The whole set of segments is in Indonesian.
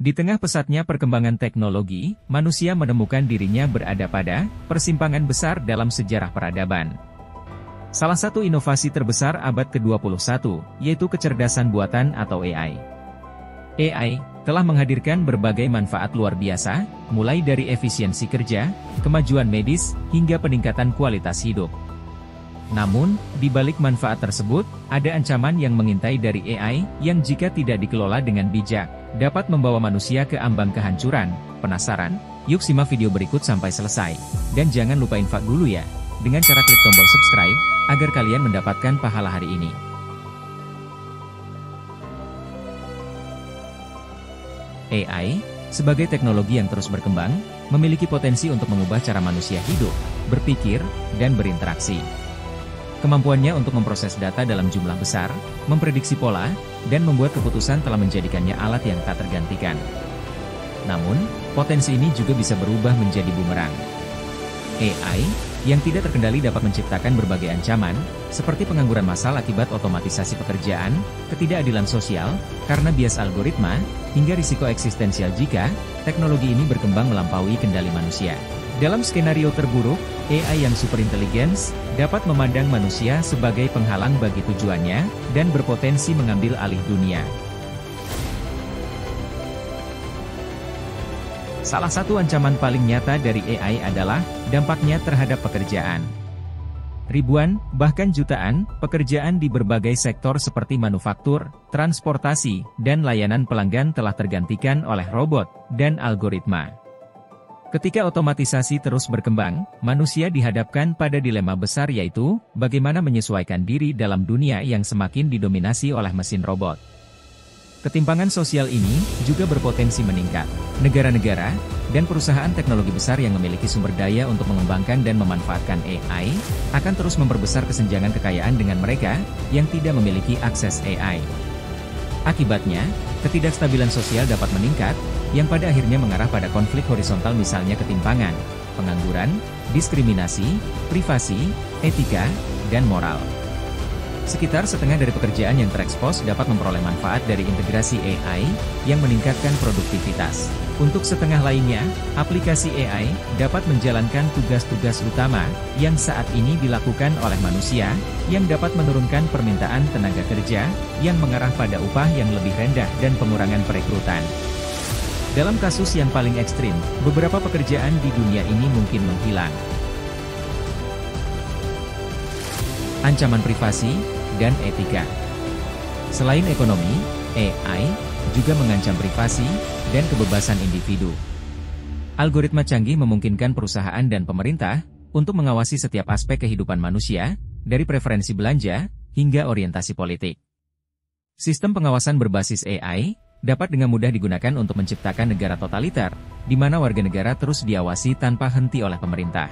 Di tengah pesatnya perkembangan teknologi, manusia menemukan dirinya berada pada persimpangan besar dalam sejarah peradaban. Salah satu inovasi terbesar abad ke-21, yaitu kecerdasan buatan atau AI. AI telah menghadirkan berbagai manfaat luar biasa, mulai dari efisiensi kerja, kemajuan medis, hingga peningkatan kualitas hidup. Namun, di balik manfaat tersebut, ada ancaman yang mengintai dari AI yang jika tidak dikelola dengan bijak, dapat membawa manusia ke ambang kehancuran. Penasaran? Yuk simak video berikut sampai selesai. Dan jangan lupa infak dulu ya, dengan cara klik tombol subscribe, agar kalian mendapatkan pahala hari ini. AI, sebagai teknologi yang terus berkembang, memiliki potensi untuk mengubah cara manusia hidup, berpikir, dan berinteraksi. Kemampuannya untuk memproses data dalam jumlah besar, memprediksi pola, dan membuat keputusan telah menjadikannya alat yang tak tergantikan. Namun, potensi ini juga bisa berubah menjadi bumerang. AI yang tidak terkendali dapat menciptakan berbagai ancaman, seperti pengangguran massal akibat otomatisasi pekerjaan, ketidakadilan sosial, karena bias algoritma, hingga risiko eksistensial jika teknologi ini berkembang melampaui kendali manusia. Dalam skenario terburuk, AI yang superintelligence dapat memandang manusia sebagai penghalang bagi tujuannya, dan berpotensi mengambil alih dunia. Salah satu ancaman paling nyata dari AI adalah dampaknya terhadap pekerjaan. Ribuan, bahkan jutaan, pekerjaan di berbagai sektor seperti manufaktur, transportasi, dan layanan pelanggan telah tergantikan oleh robot dan algoritma. Ketika otomatisasi terus berkembang, manusia dihadapkan pada dilema besar yaitu, bagaimana menyesuaikan diri dalam dunia yang semakin didominasi oleh mesin robot. Ketimpangan sosial ini juga berpotensi meningkat. Negara-negara dan perusahaan teknologi besar yang memiliki sumber daya untuk mengembangkan dan memanfaatkan AI, akan terus memperbesar kesenjangan kekayaan dengan mereka yang tidak memiliki akses AI. Akibatnya, ketidakstabilan sosial dapat meningkat, yang pada akhirnya mengarah pada konflik horizontal misalnya ketimpangan, pengangguran, diskriminasi, privasi, etika, dan moral. Sekitar setengah dari pekerjaan yang terekspos dapat memperoleh manfaat dari integrasi AI yang meningkatkan produktivitas. Untuk setengah lainnya, aplikasi AI dapat menjalankan tugas-tugas utama yang saat ini dilakukan oleh manusia, yang dapat menurunkan permintaan tenaga kerja, yang mengarah pada upah yang lebih rendah dan pengurangan perekrutan. Dalam kasus yang paling ekstrim, beberapa pekerjaan di dunia ini mungkin menghilang. Ancaman privasi dan etika. Selain ekonomi, AI juga mengancam privasi dan kebebasan individu. Algoritma canggih memungkinkan perusahaan dan pemerintah untuk mengawasi setiap aspek kehidupan manusia, dari preferensi belanja hingga orientasi politik. Sistem pengawasan berbasis AI dapat dengan mudah digunakan untuk menciptakan negara totaliter, di mana warga negara terus diawasi tanpa henti oleh pemerintah.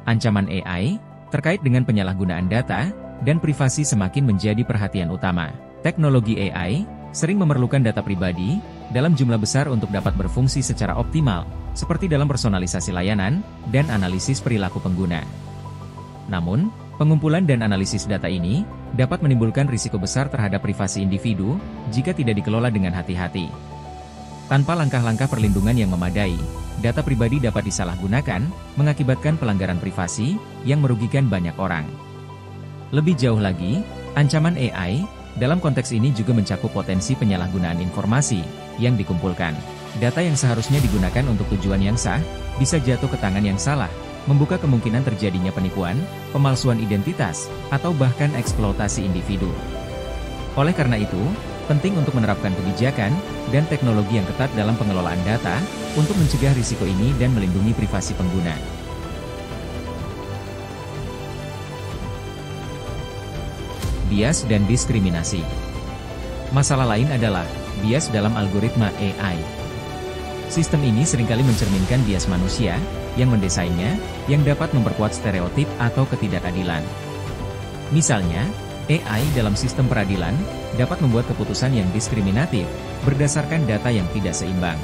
Ancaman AI terkait dengan penyalahgunaan data dan privasi semakin menjadi perhatian utama. Teknologi AI sering memerlukan data pribadi dalam jumlah besar untuk dapat berfungsi secara optimal, seperti dalam personalisasi layanan dan analisis perilaku pengguna. Namun, pengumpulan dan analisis data ini dapat menimbulkan risiko besar terhadap privasi individu jika tidak dikelola dengan hati-hati. Tanpa langkah-langkah perlindungan yang memadai, data pribadi dapat disalahgunakan, mengakibatkan pelanggaran privasi yang merugikan banyak orang. Lebih jauh lagi, ancaman AI dalam konteks ini juga mencakup potensi penyalahgunaan informasi yang dikumpulkan. Data yang seharusnya digunakan untuk tujuan yang sah bisa jatuh ke tangan yang salah, membuka kemungkinan terjadinya penipuan, pemalsuan identitas, atau bahkan eksploitasi individu. Oleh karena itu, penting untuk menerapkan kebijakan dan teknologi yang ketat dalam pengelolaan data untuk mencegah risiko ini dan melindungi privasi pengguna. Bias dan diskriminasi. Masalah lain adalah bias dalam algoritma AI. Sistem ini seringkali mencerminkan bias manusia yang mendesainnya, yang dapat memperkuat stereotip atau ketidakadilan. Misalnya, AI dalam sistem peradilan dapat membuat keputusan yang diskriminatif berdasarkan data yang tidak seimbang.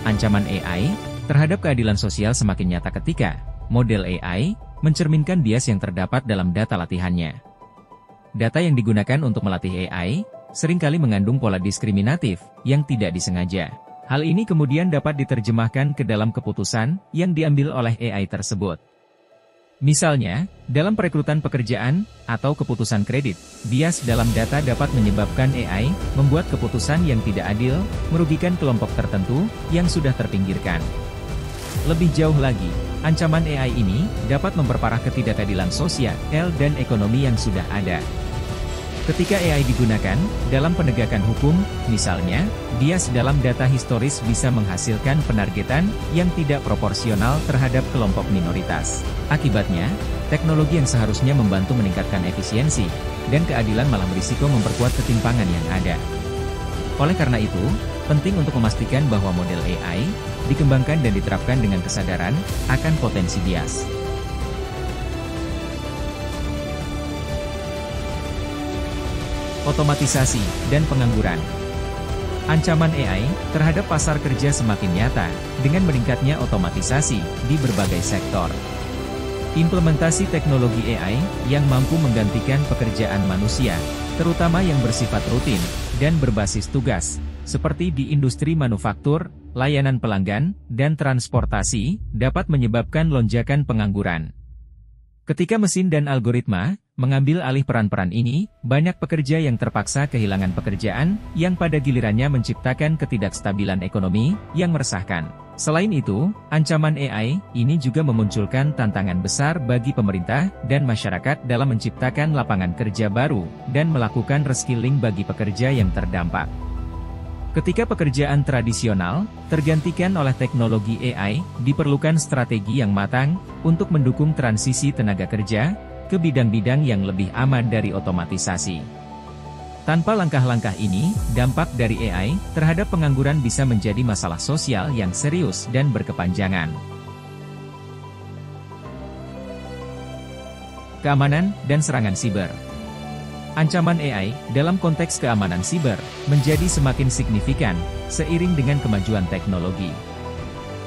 Ancaman AI terhadap keadilan sosial semakin nyata ketika model AI mencerminkan bias yang terdapat dalam data latihannya. Data yang digunakan untuk melatih AI seringkali mengandung pola diskriminatif yang tidak disengaja. Hal ini kemudian dapat diterjemahkan ke dalam keputusan yang diambil oleh AI tersebut. Misalnya, dalam perekrutan pekerjaan atau keputusan kredit, bias dalam data dapat menyebabkan AI membuat keputusan yang tidak adil, merugikan kelompok tertentu yang sudah terpinggirkan. Lebih jauh lagi, ancaman AI ini dapat memperparah ketidakadilan sosial dan ekonomi yang sudah ada. Ketika AI digunakan dalam penegakan hukum, misalnya, bias dalam data historis bisa menghasilkan penargetan yang tidak proporsional terhadap kelompok minoritas. Akibatnya, teknologi yang seharusnya membantu meningkatkan efisiensi dan keadilan malah berisiko memperkuat ketimpangan yang ada. Oleh karena itu, penting untuk memastikan bahwa model AI dikembangkan dan diterapkan dengan kesadaran akan potensi bias. Otomatisasi dan pengangguran. Ancaman AI terhadap pasar kerja semakin nyata dengan meningkatnya otomatisasi di berbagai sektor. Implementasi teknologi AI yang mampu menggantikan pekerjaan manusia, terutama yang bersifat rutin dan berbasis tugas, seperti di industri manufaktur, layanan pelanggan, dan transportasi, dapat menyebabkan lonjakan pengangguran. Ketika mesin dan algoritma mengambil alih peran-peran ini, banyak pekerja yang terpaksa kehilangan pekerjaan, yang pada gilirannya menciptakan ketidakstabilan ekonomi yang meresahkan. Selain itu, ancaman AI ini juga memunculkan tantangan besar bagi pemerintah dan masyarakat dalam menciptakan lapangan kerja baru dan melakukan reskilling bagi pekerja yang terdampak. Ketika pekerjaan tradisional tergantikan oleh teknologi AI, diperlukan strategi yang matang untuk mendukung transisi tenaga kerja ke bidang-bidang yang lebih aman dari otomatisasi. Tanpa langkah-langkah ini, dampak dari AI terhadap pengangguran bisa menjadi masalah sosial yang serius dan berkepanjangan. Keamanan dan serangan siber. Ancaman AI dalam konteks keamanan siber menjadi semakin signifikan seiring dengan kemajuan teknologi.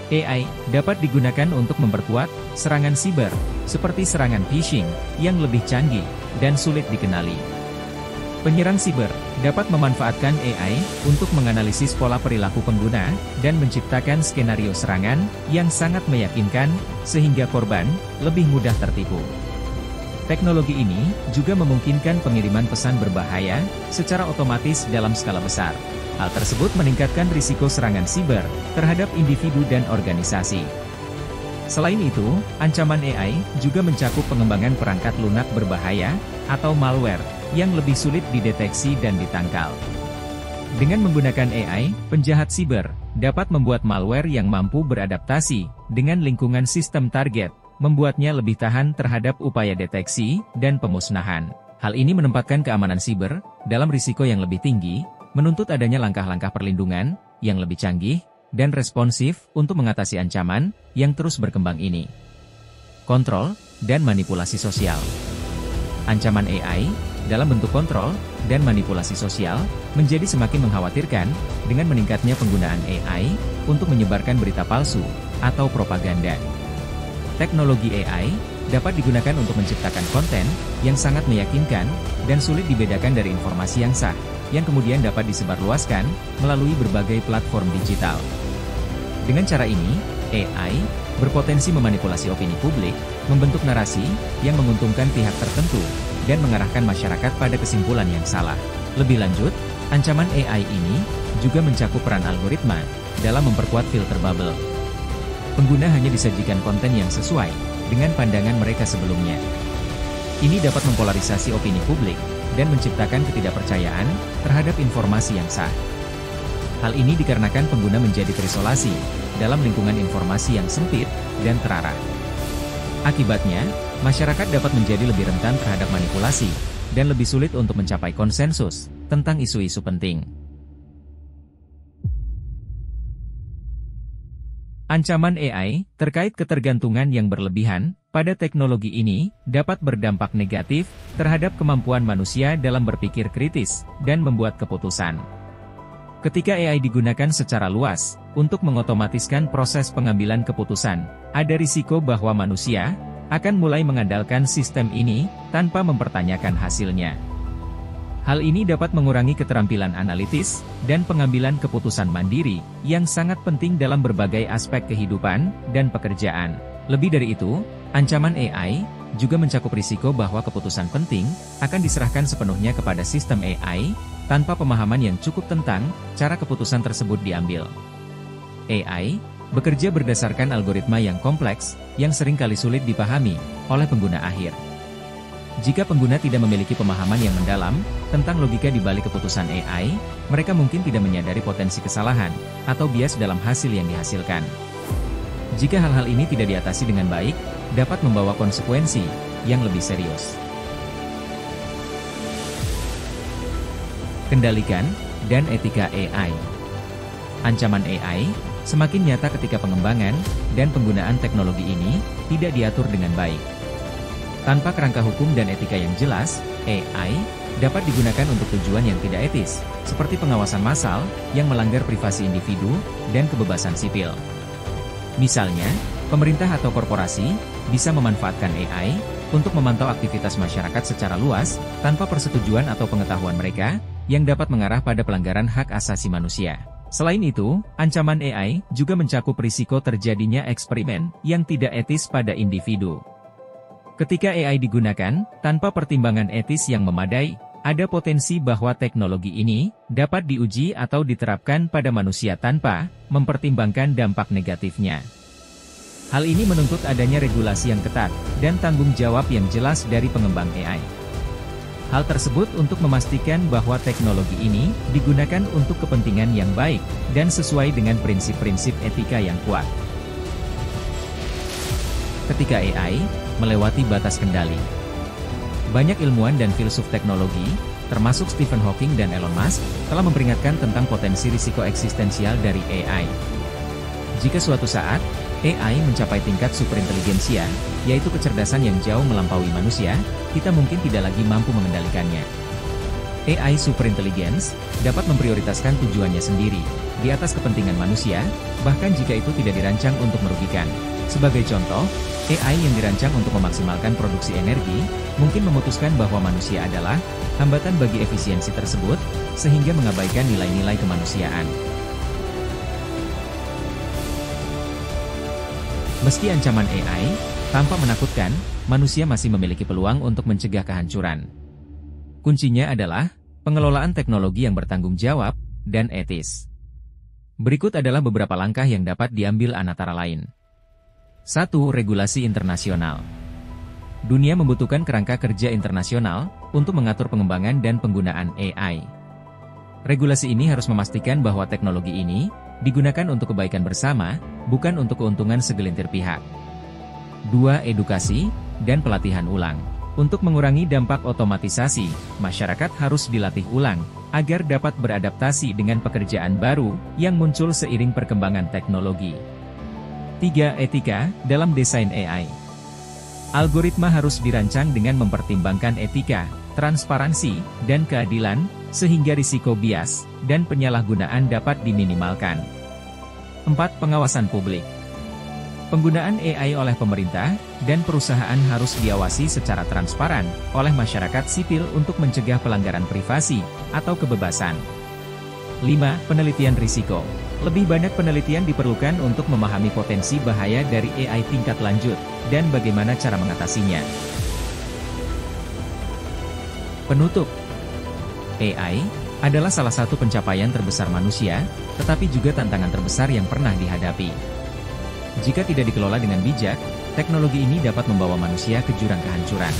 AI dapat digunakan untuk memperkuat serangan siber, seperti serangan phishing yang lebih canggih dan sulit dikenali. Penyerang siber dapat memanfaatkan AI untuk menganalisis pola perilaku pengguna dan menciptakan skenario serangan yang sangat meyakinkan sehingga korban lebih mudah tertipu. Teknologi ini juga memungkinkan pengiriman pesan berbahaya secara otomatis dalam skala besar. Hal tersebut meningkatkan risiko serangan siber terhadap individu dan organisasi. Selain itu, ancaman AI juga mencakup pengembangan perangkat lunak berbahaya atau malware yang lebih sulit dideteksi dan ditangkal. Dengan menggunakan AI, penjahat siber dapat membuat malware yang mampu beradaptasi dengan lingkungan sistem target, membuatnya lebih tahan terhadap upaya deteksi dan pemusnahan. Hal ini menempatkan keamanan siber dalam risiko yang lebih tinggi, menuntut adanya langkah-langkah perlindungan yang lebih canggih dan responsif untuk mengatasi ancaman yang terus berkembang ini. Kontrol dan manipulasi sosial. Ancaman AI dalam bentuk kontrol dan manipulasi sosial menjadi semakin mengkhawatirkan dengan meningkatnya penggunaan AI untuk menyebarkan berita palsu atau propaganda. Teknologi AI dapat digunakan untuk menciptakan konten yang sangat meyakinkan dan sulit dibedakan dari informasi yang sah, yang kemudian dapat disebarluaskan melalui berbagai platform digital. Dengan cara ini, AI berpotensi memanipulasi opini publik, membentuk narasi yang menguntungkan pihak tertentu, dan mengarahkan masyarakat pada kesimpulan yang salah. Lebih lanjut, ancaman AI ini juga mencakup peran algoritma dalam memperkuat filter bubble. Pengguna hanya disajikan konten yang sesuai dengan pandangan mereka sebelumnya. Ini dapat mempolarisasi opini publik dan menciptakan ketidakpercayaan terhadap informasi yang sah. Hal ini dikarenakan pengguna menjadi terisolasi dalam lingkungan informasi yang sempit dan terarah. Akibatnya, masyarakat dapat menjadi lebih rentan terhadap manipulasi dan lebih sulit untuk mencapai konsensus tentang isu-isu penting. Ancaman AI terkait ketergantungan yang berlebihan pada teknologi ini dapat berdampak negatif terhadap kemampuan manusia dalam berpikir kritis dan membuat keputusan. Ketika AI digunakan secara luas untuk mengotomatiskan proses pengambilan keputusan, ada risiko bahwa manusia akan mulai mengandalkan sistem ini tanpa mempertanyakan hasilnya. Hal ini dapat mengurangi keterampilan analitis dan pengambilan keputusan mandiri yang sangat penting dalam berbagai aspek kehidupan dan pekerjaan. Lebih dari itu, ancaman AI juga mencakup risiko bahwa keputusan penting akan diserahkan sepenuhnya kepada sistem AI tanpa pemahaman yang cukup tentang cara keputusan tersebut diambil. AI bekerja berdasarkan algoritma yang kompleks yang seringkali sulit dipahami oleh pengguna akhir. Jika pengguna tidak memiliki pemahaman yang mendalam tentang logika di balik keputusan AI, mereka mungkin tidak menyadari potensi kesalahan atau bias dalam hasil yang dihasilkan. Jika hal-hal ini tidak diatasi dengan baik, dapat membawa konsekuensi yang lebih serius. Kendalikan dan etika AI. Ancaman AI semakin nyata ketika pengembangan dan penggunaan teknologi ini tidak diatur dengan baik. Tanpa kerangka hukum dan etika yang jelas, AI dapat digunakan untuk tujuan yang tidak etis, seperti pengawasan massal yang melanggar privasi individu dan kebebasan sipil. Misalnya, pemerintah atau korporasi bisa memanfaatkan AI untuk memantau aktivitas masyarakat secara luas tanpa persetujuan atau pengetahuan mereka, yang dapat mengarah pada pelanggaran hak asasi manusia. Selain itu, ancaman AI juga mencakup risiko terjadinya eksperimen yang tidak etis pada individu. Ketika AI digunakan tanpa pertimbangan etis yang memadai, ada potensi bahwa teknologi ini dapat diuji atau diterapkan pada manusia tanpa mempertimbangkan dampak negatifnya. Hal ini menuntut adanya regulasi yang ketat dan tanggung jawab yang jelas dari pengembang AI. Hal tersebut untuk memastikan bahwa teknologi ini digunakan untuk kepentingan yang baik dan sesuai dengan prinsip-prinsip etika yang kuat. Ketika AI melewati batas kendali, banyak ilmuwan dan filsuf teknologi, termasuk Stephen Hawking dan Elon Musk, telah memperingatkan tentang potensi risiko eksistensial dari AI. Jika suatu saat, AI mencapai tingkat superinteligensia, yaitu kecerdasan yang jauh melampaui manusia, kita mungkin tidak lagi mampu mengendalikannya. AI superintelligence dapat memprioritaskan tujuannya sendiri, di atas kepentingan manusia, bahkan jika itu tidak dirancang untuk merugikan. Sebagai contoh, AI yang dirancang untuk memaksimalkan produksi energi, mungkin memutuskan bahwa manusia adalah hambatan bagi efisiensi tersebut, sehingga mengabaikan nilai-nilai kemanusiaan. Meski ancaman AI tampak menakutkan, manusia masih memiliki peluang untuk mencegah kehancuran. Kuncinya adalah pengelolaan teknologi yang bertanggung jawab dan etis. Berikut adalah beberapa langkah yang dapat diambil antara lain. 1. Regulasi internasional. Dunia membutuhkan kerangka kerja internasional untuk mengatur pengembangan dan penggunaan AI. Regulasi ini harus memastikan bahwa teknologi ini digunakan untuk kebaikan bersama, bukan untuk keuntungan segelintir pihak. 2. Edukasi dan pelatihan ulang. Untuk mengurangi dampak otomatisasi, masyarakat harus dilatih ulang agar dapat beradaptasi dengan pekerjaan baru yang muncul seiring perkembangan teknologi. 3. Etika dalam desain AI. Algoritma harus dirancang dengan mempertimbangkan etika, transparansi, dan keadilan, sehingga risiko bias dan penyalahgunaan dapat diminimalkan. 4. Pengawasan publik. Penggunaan AI oleh pemerintah dan perusahaan harus diawasi secara transparan oleh masyarakat sipil untuk mencegah pelanggaran privasi atau kebebasan. 5. Penelitian risiko. Lebih banyak penelitian diperlukan untuk memahami potensi bahaya dari AI tingkat lanjut, dan bagaimana cara mengatasinya. Penutup. AI adalah salah satu pencapaian terbesar manusia, tetapi juga tantangan terbesar yang pernah dihadapi. Jika tidak dikelola dengan bijak, teknologi ini dapat membawa manusia ke jurang kehancuran.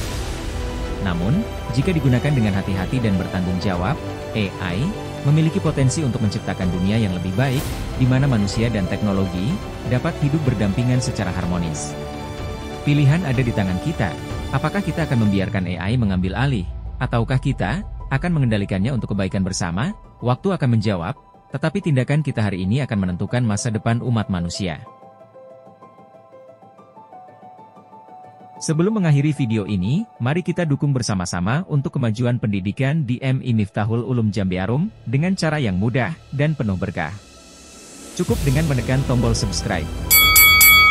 Namun, jika digunakan dengan hati-hati dan bertanggung jawab, AI memiliki potensi untuk menciptakan dunia yang lebih baik, di mana manusia dan teknologi dapat hidup berdampingan secara harmonis. Pilihan ada di tangan kita. Apakah kita akan membiarkan AI mengambil alih, ataukah kita akan mengendalikannya untuk kebaikan bersama? Waktu akan menjawab, tetapi tindakan kita hari ini akan menentukan masa depan umat manusia. Sebelum mengakhiri video ini, mari kita dukung bersama-sama untuk kemajuan pendidikan di MI Miftahul Ulum Jambi Arum dengan cara yang mudah dan penuh berkah. Cukup dengan menekan tombol subscribe.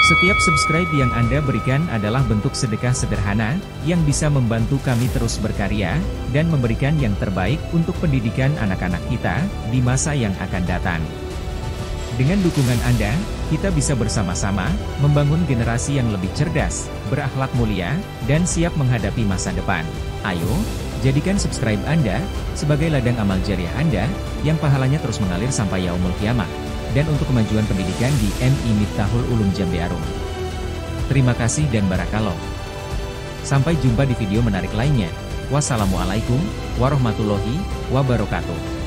Setiap subscribe yang Anda berikan adalah bentuk sedekah sederhana, yang bisa membantu kami terus berkarya, dan memberikan yang terbaik untuk pendidikan anak-anak kita, di masa yang akan datang. Dengan dukungan Anda, kita bisa bersama-sama, membangun generasi yang lebih cerdas, berakhlak mulia, dan siap menghadapi masa depan. Ayo, jadikan subscribe Anda, sebagai ladang amal jariah Anda, yang pahalanya terus mengalir sampai yaumul kiamah. Dan untuk kemajuan pendidikan di MI Miftahul Ulum Jambe Arum. Terima kasih dan barakallah. Sampai jumpa di video menarik lainnya. Wassalamualaikum warahmatullahi wabarakatuh.